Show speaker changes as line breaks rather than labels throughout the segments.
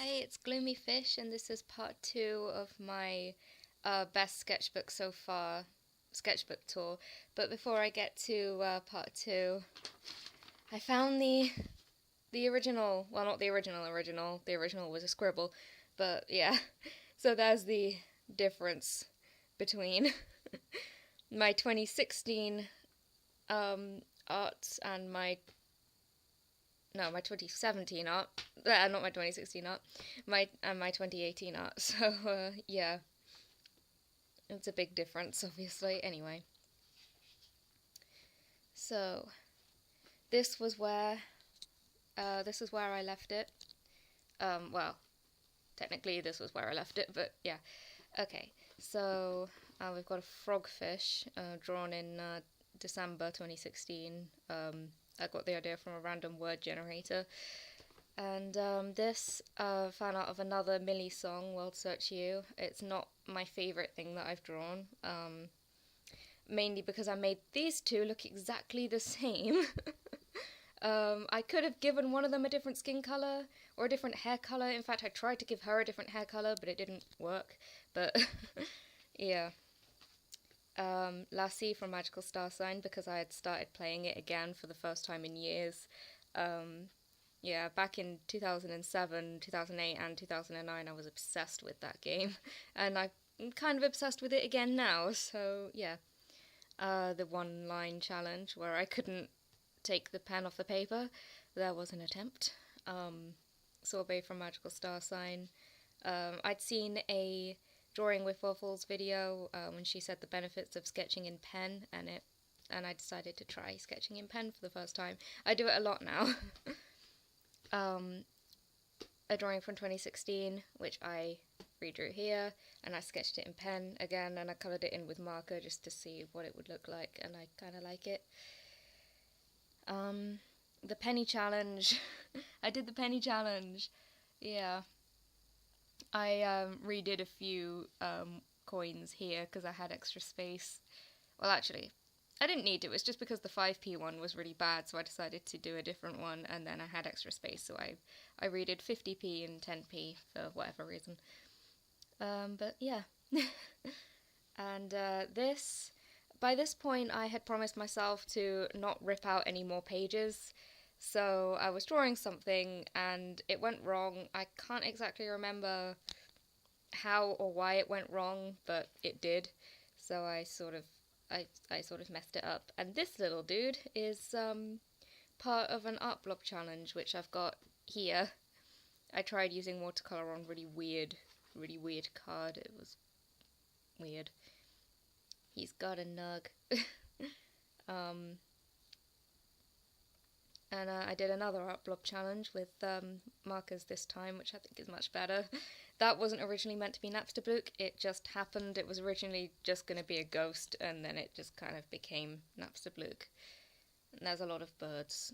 Hey, it's Gloomy Fish, and this is part two of my best sketchbook so far sketchbook tour. But before I get to part two, I found the original. Well, not the original. The original was a scribble, but yeah. So there's the difference between my 2016 art and my 2017 art. Not my 2016 art. My 2018 art. So yeah, it's a big difference, obviously. Anyway, so this was where this is where I left it. Well, technically this was where I left it, but yeah. Okay, so we've got a frogfish drawn in December 2016. I got the idea from a random word generator. And this fan art of another Millie song, World Search You. It's not my favourite thing that I've drawn, mainly because I made these two look exactly the same. I could have given one of them a different skin colour or a different hair colour. In fact, I tried to give her a different hair colour, but it didn't work. But yeah. Lassie from Magical Star Sign, because I had started playing it again for the first time in years. Yeah, back in 2007, 2008, and 2009, I was obsessed with that game, and I'm kind of obsessed with it again now. So yeah, the one line challenge where I couldn't take the pen off the paper, there was an attempt. Sorbet from Magical Star Sign. I'd seen a drawing with waffles video when she said the benefits of sketching in pen, and I decided to try sketching in pen for the first time. I do it a lot now. A drawing from 2016, which I redrew here, and I sketched it in pen again, and I coloured it in with marker just to see what it would look like, and I kind of like it. The penny challenge. I did the penny challenge. Yeah. I redid a few coins here because I had extra space. Well, actually, I didn't need to. It was just because the 5p one was really bad, so I decided to do a different one, and then I had extra space, so I redid 50p and 10p for whatever reason. But yeah. And by this point, I had promised myself to not rip out any more pages. So I was drawing something and it went wrong. I can't exactly remember how or why it went wrong, but it did. So I sort of messed it up. And this little dude is part of an art block challenge, which I've got here. I tried using watercolor on really weird card. It was weird. He's got a nug. And I did another art block challenge with markers this time, which I think is much better. That wasn't originally meant to be Napsterblook, it just happened. It was originally just going to be a ghost, and then it just kind of became Napsterblook. And there's a lot of birds.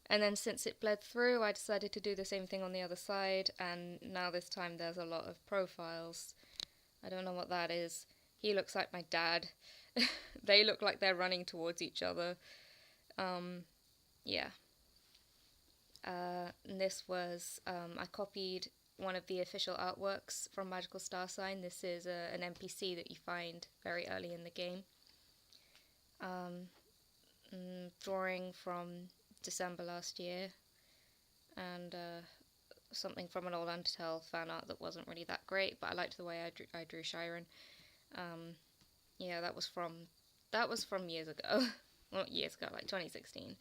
And then since it bled through, I decided to do the same thing on the other side, and now this time there's a lot of profiles. I don't know what that is. He looks like my dad. They look like they're running towards each other. Yeah. And this was, I copied one of the official artworks from Magical Star Sign. This is an NPC that you find very early in the game. Drawing from December last year, and something from an old Undertale fan art that wasn't really that great, but I liked the way I drew Shiren. Yeah, that was from years ago. Well, not years ago, like 2016.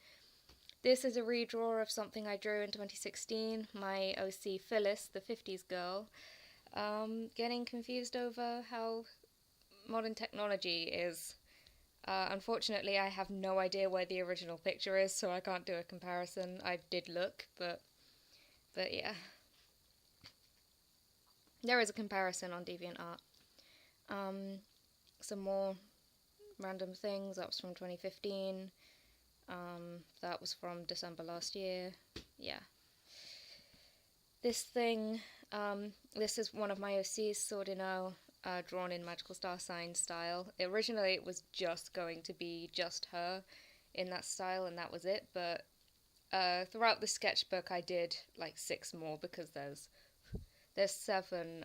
This is a redraw of something I drew in 2016, my OC Phyllis, the 50s girl. Getting confused over how modern technology is. Unfortunately, I have no idea where the original picture is, so I can't do a comparison. I did look, but yeah. There is a comparison on DeviantArt. Some more random things. That was from 2015. That was from December last year. Yeah. This thing, this is one of my OCs, Sordino, drawn in Magical Star Sign style. Originally it was just going to be just her in that style, and that was it, but throughout the sketchbook I did like 6 more because there's 7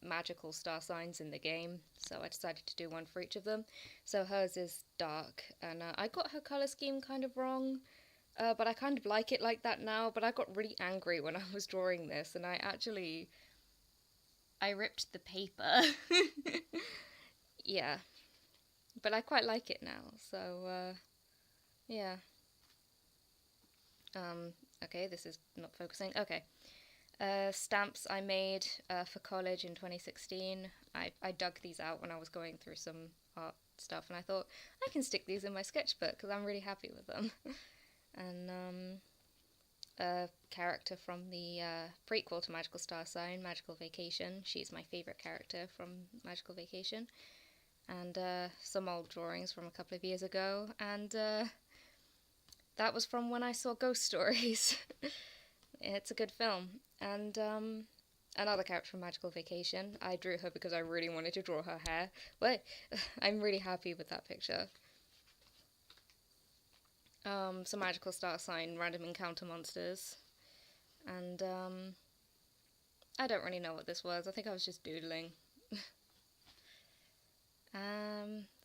magical star signs in the game, so I decided to do one for each of them. So hers is dark, and I got her color scheme kind of wrong, but I kind of like it like that now. But I got really angry when I was drawing this, and I ripped the paper. Yeah, but I quite like it now, so yeah. Okay, this is not focusing. Okay. Stamps I made for college in 2016. I dug these out when I was going through some art stuff, and I thought I can stick these in my sketchbook because I'm really happy with them. And a character from the prequel to Magical Star Sign, Magical Vacation. She's my favourite character from Magical Vacation. And some old drawings from a couple of years ago, and that was from when I saw Ghost Stories. It's a good film. And another character from Magical Vacation. I drew her because I really wanted to draw her hair. But I'm really happy with that picture. Some Magical Star Sign random encounter monsters. And I don't really know what this was. I think I was just doodling.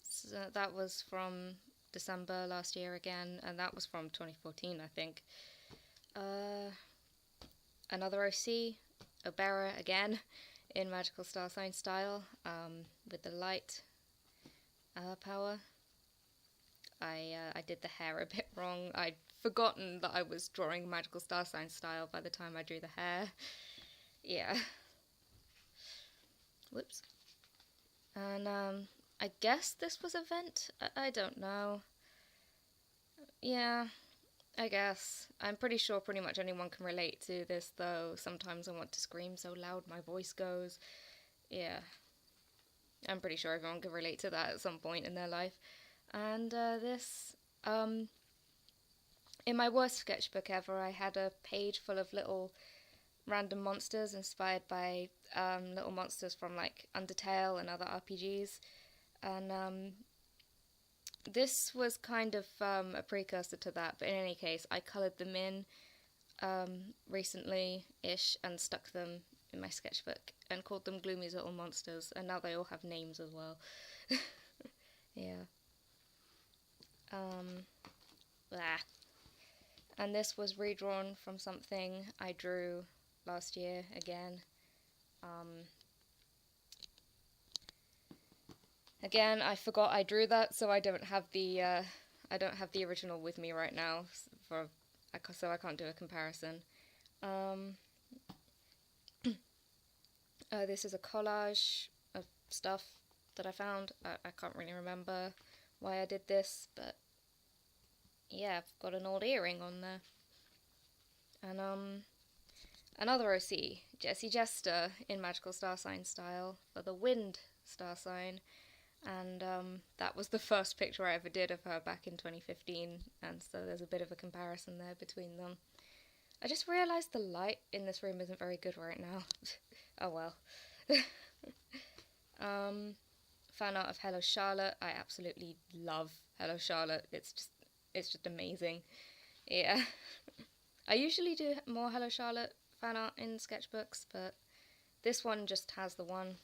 So that was from December last year again, and that was from 2014, I think. Another OC, Obera again, in Magical Star Sign style, with the light power. I did the hair a bit wrong. I'd forgotten that I was drawing Magical Star Sign style by the time I drew the hair. Yeah. Whoops. And I guess this was a vent? I don't know. Yeah, I guess. I'm pretty sure pretty much anyone can relate to this, though. Sometimes I want to scream so loud my voice goes. Yeah. I'm pretty sure everyone can relate to that at some point in their life. And this, in my worst sketchbook ever, I had a page full of little random monsters inspired by little monsters from like Undertale and other RPGs. And this was kind of a precursor to that, but in any case, I coloured them in recently-ish and stuck them in my sketchbook and called them Gloomy's Little Monsters, and now they all have names as well. Yeah. Blah. And this was redrawn from something I drew last year again. Again, I forgot I drew that, so I don't have the original with me right now, so I can't do a comparison. This is a collage of stuff that I found. I can't really remember why I did this, but yeah, I've got an old earring on there. And another OC, Jessie Jester in Magical Star Sign style for the Wind Star Sign. And that was the first picture I ever did of her back in 2015, and so there's a bit of a comparison there between them. I just realised the light in this room isn't very good right now. Oh well. Fan art of Hello Charlotte. I absolutely love Hello Charlotte. It's just amazing. Yeah. I usually do more Hello Charlotte fan art in sketchbooks, but this one just has the one.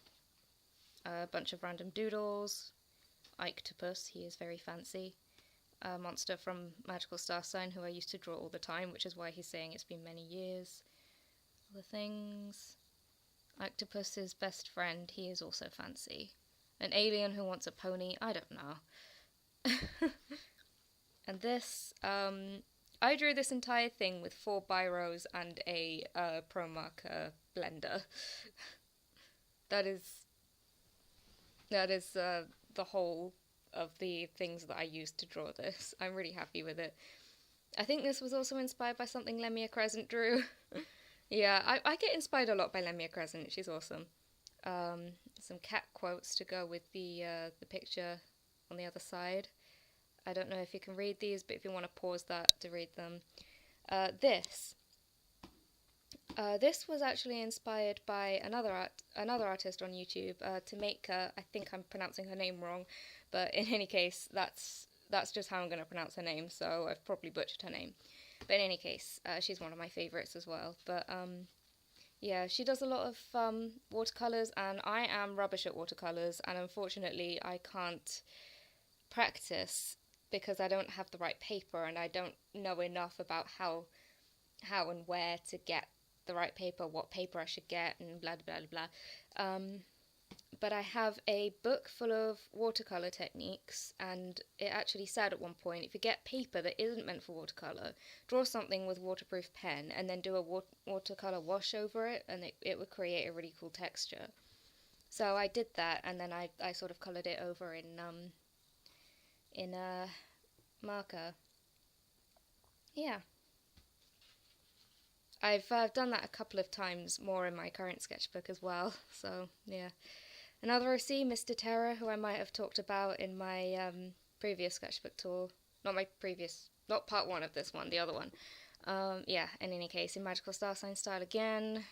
A bunch of random doodles. Ictopus, he is very fancy. A monster from Magical Star Sign who I used to draw all the time, which is why he's saying it's been many years. Other things. Ictopus's best friend, he is also fancy. An alien who wants a pony, I don't know. And this, I drew this entire thing with 4 biros and a Pro Marker blender. That is the whole of the things that I used to draw this. I'm really happy with it. I think this was also inspired by something Lemia Crescent drew. Yeah, I get inspired a lot by Lemia Crescent. She's awesome. Some cat quotes to go with the picture on the other side. I don't know if you can read these, but if you want to pause that to read them. This was actually inspired by another artist on YouTube, Tameka. I think I'm pronouncing her name wrong, but in any case, that's just how I'm going to pronounce her name, so I've probably butchered her name. But in any case, she's one of my favourites as well. But yeah, she does a lot of watercolours, and I am rubbish at watercolours, and unfortunately I can't practice because I don't have the right paper, and I don't know enough about how and where to get the right paper, what paper I should get, and blah blah blah blah. But I have a book full of watercolour techniques, and it actually said at one point, if you get paper that isn't meant for watercolour, draw something with a waterproof pen and then do a watercolour wash over it, and it would create a really cool texture. So I did that, and then I sort of coloured it over in a marker. Yeah. I've done that a couple of times more in my current sketchbook as well, so yeah. Another OC, Mr. Terror, who I might have talked about in my previous sketchbook tour. Not part one of this one, the other one. Yeah, in any case, in Magical Star Sign style again,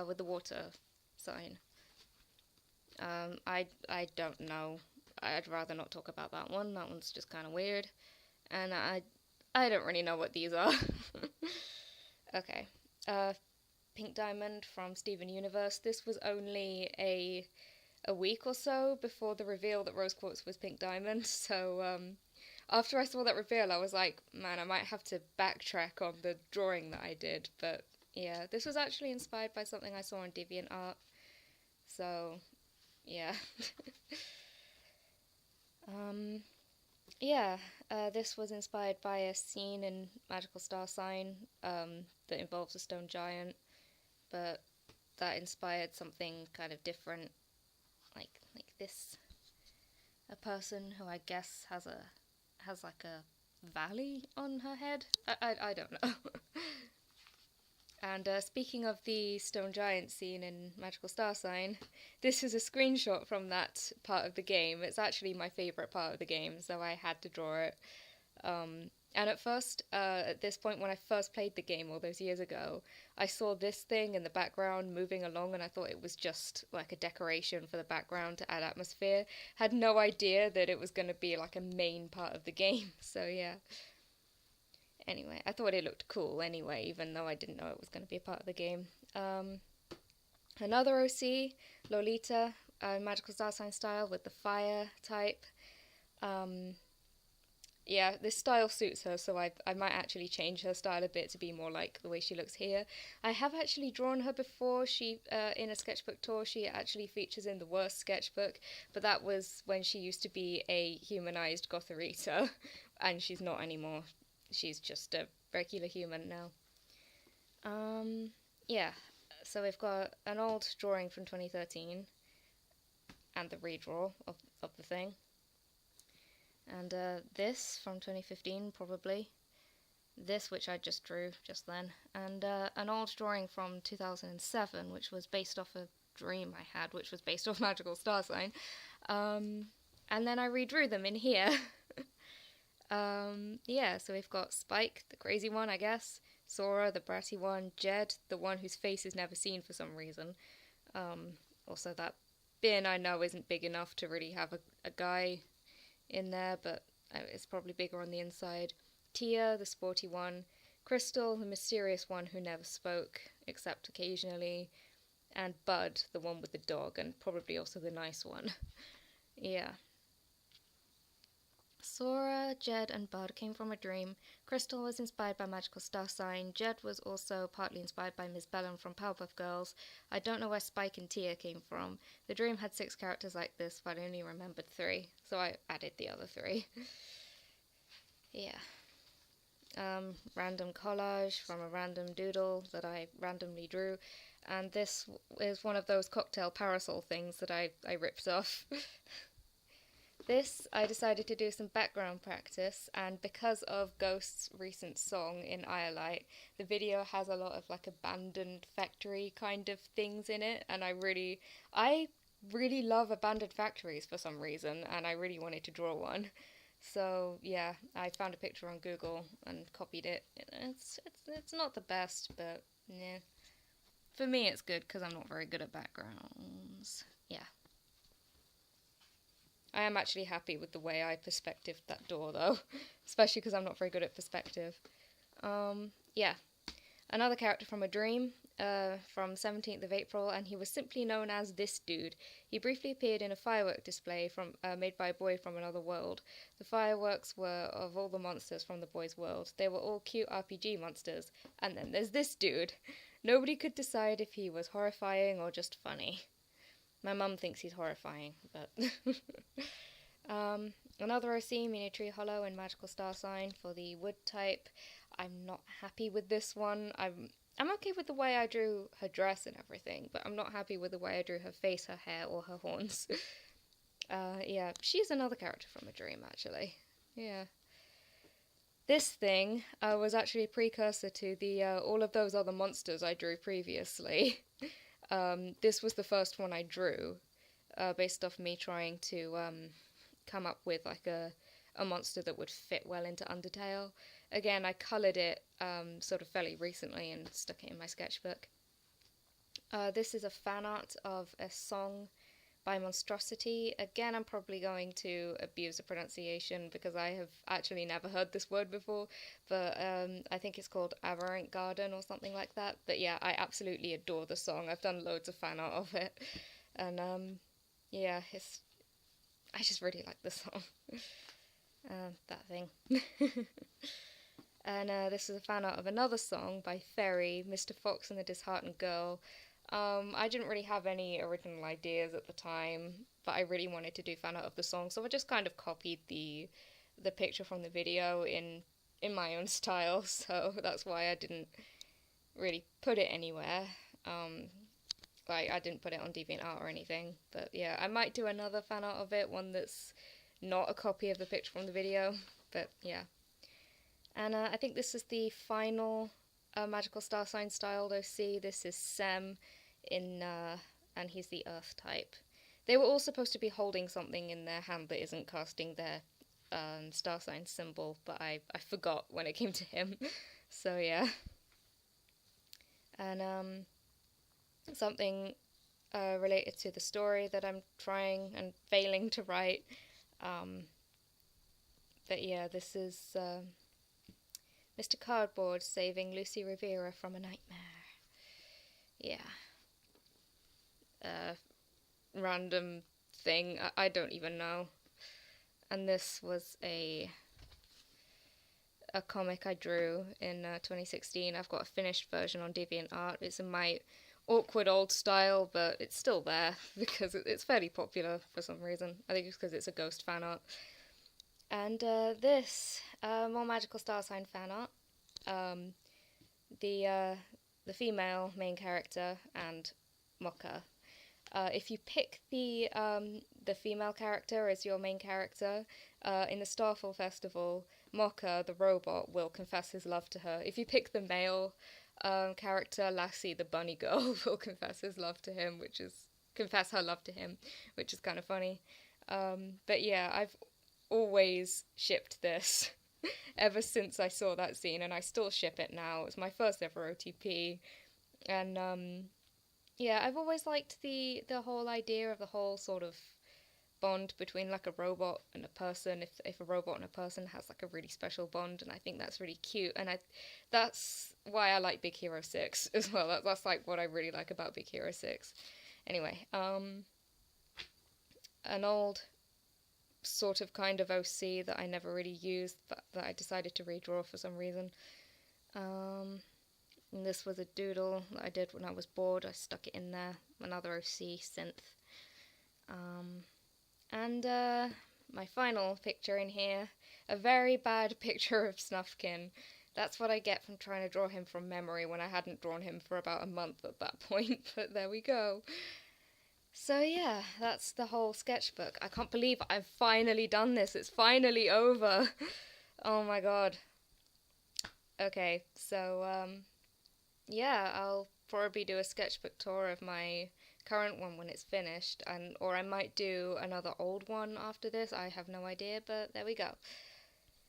with the water sign. I don't know. I'd rather not talk about that one. That one's just kind of weird. And I don't really know what these are. Okay. Pink Diamond from Steven Universe. This was only a week or so before the reveal that Rose Quartz was Pink Diamond, so after I saw that reveal I was like, man, I might have to backtrack on the drawing that I did. But yeah, this was actually inspired by something I saw on DeviantArt, so yeah. Yeah, this was inspired by a scene in Magical Star Sign that involves a stone giant, but that inspired something kind of different. Like this, a person who I guess has like a valley on her head. I don't know. And speaking of the stone giant scene in Magical Star Sign, this is a screenshot from that part of the game. It's actually my favourite part of the game, so I had to draw it. And at first, at this point, when I first played the game all those years ago, I saw this thing in the background moving along, and I thought it was just like a decoration for the background to add atmosphere. Had no idea that it was going to be like a main part of the game, so yeah. Anyway, I thought it looked cool anyway, even though I didn't know it was going to be a part of the game. Another OC, Lolita, Magical Star Sign style with the fire type. Yeah, this style suits her, so I might actually change her style a bit to be more like the way she looks here. I have actually drawn her before. She in a sketchbook tour. She actually features in the worst sketchbook, but that was when she used to be a humanized Gotharita, and she's not anymore. She's just a regular human now. Yeah, so we've got an old drawing from 2013, and the redraw of the thing. And this from 2015, probably. This, which I just drew just then. And an old drawing from 2007, which was based off a dream I had, which was based off Magical Star Sign. And then I redrew them in here. Yeah, so we've got Spike, the crazy one, I guess. Sora, the bratty one. Jed, the one whose face is never seen for some reason. Also, that bin I know isn't big enough to really have a guy in there, but it's probably bigger on the inside. Tia, the sporty one. Crystal, the mysterious one who never spoke, except occasionally. And Bud, the one with the dog, and probably also the nice one. Yeah. Sora, Jed, and Bud came from a dream. Crystal was inspired by Magical Star Sign. Jed was also partly inspired by Miss Bellum from Powerpuff Girls. I don't know where Spike and Tia came from. The dream had 6 characters like this, but I only remembered 3, so I added the other 3. Yeah. Random collage from a random doodle that I randomly drew. And this is one of those cocktail parasol things that I ripped off. This, I decided to do some background practice, and because of Ghost's recent song in Iolite, the video has a lot of like abandoned factory kind of things in it, and I really love abandoned factories for some reason, and I really wanted to draw one. So yeah, I found a picture on Google and copied it. It's not the best, but yeah. For me it's good because I'm not very good at backgrounds. Yeah. I am actually happy with the way I perspectived that door, though. Especially because I'm not very good at perspective. Yeah, another character from a dream, from 17th of April, and he was simply known as this dude. He briefly appeared in a firework display made by a boy from another world. The fireworks were of all the monsters from the boy's world. They were all cute RPG monsters. And then there's this dude. Nobody could decide if he was horrifying or just funny. My mum thinks he's horrifying, but... Another OC, Miniature Hollow and Magical Star Sign for the wood type. I'm not happy with this one. I'm okay with the way I drew her dress and everything, but I'm not happy with the way I drew her face, her hair, or her horns. Yeah, she's another character from a dream, actually. Yeah. This thing was actually a precursor to the all of those other monsters I drew previously. This was the first one I drew, based off me trying to come up with like a monster that would fit well into Undertale. Again, I coloured it sort of fairly recently and stuck it in my sketchbook. This is a fan art of a song by Monstrosity. Again, I'm probably going to abuse the pronunciation because I have actually never heard this word before, but I think it's called Aberrant Garden or something like that. But yeah, I absolutely adore the song. I've done loads of fan art of it, and yeah, I just really like the song. That thing. And this is a fan art of another song by Ferry, Mr. Fox and the Disheartened Girl. I didn't really have any original ideas at the time, but I really wanted to do fan art of the song, so I just kind of copied the picture from the video in my own style, so that's why I didn't really put it anywhere. Like, I didn't put it on DeviantArt or anything, but yeah, I might do another fan art of it, one that's not a copy of the picture from the video, but yeah. And I think this is the final Magical Star Sign styled OC. This is Sem, and he's the Earth type. They were all supposed to be holding something in their hand that isn't casting their star sign symbol, but I forgot when it came to him, so yeah. And something related to the story that I'm trying and failing to write. But yeah, this is Mr. Cardboard saving Lucy Rivera from a nightmare. Yeah. Random thing, I don't even know. And this was a comic I drew in 2016. I've got a finished version on DeviantArt. It's in my awkward old style, but it's still there because it's fairly popular for some reason. I think it's because it's a ghost fan art. And this, more Magical Star Sign fan art. The female main character and Mocha. If you pick the female character as your main character, in the Starfall Festival, Mocha, the robot, will confess his love to her. If you pick the male character, Lassie, the bunny girl, will confess her love to him, which is kind of funny. But yeah, I've always shipped this ever since I saw that scene, and I still ship it now. It's my first ever OTP, and yeah, I've always liked the whole idea of the whole sort of bond between like a robot and a person, if a robot and a person has like a really special bond, and I think that's really cute, and that's why I like Big Hero 6 as well. That's like what I really like about Big Hero 6. Anyway, an old sort of kind of OC that I never really used, but that I decided to redraw for some reason. And this was a doodle that I did when I was bored. I stuck it in there. Another OC synth. And my final picture in here, a very bad picture of Snufkin. That's what I get from trying to draw him from memory when I hadn't drawn him for about a month at that point, but there we go. So yeah, that's the whole sketchbook. I can't believe I've finally done this. It's finally over. Oh my god. Okay, so yeah, I'll probably do a sketchbook tour of my current one when it's finished, or I might do another old one after this. I have no idea, but there we go.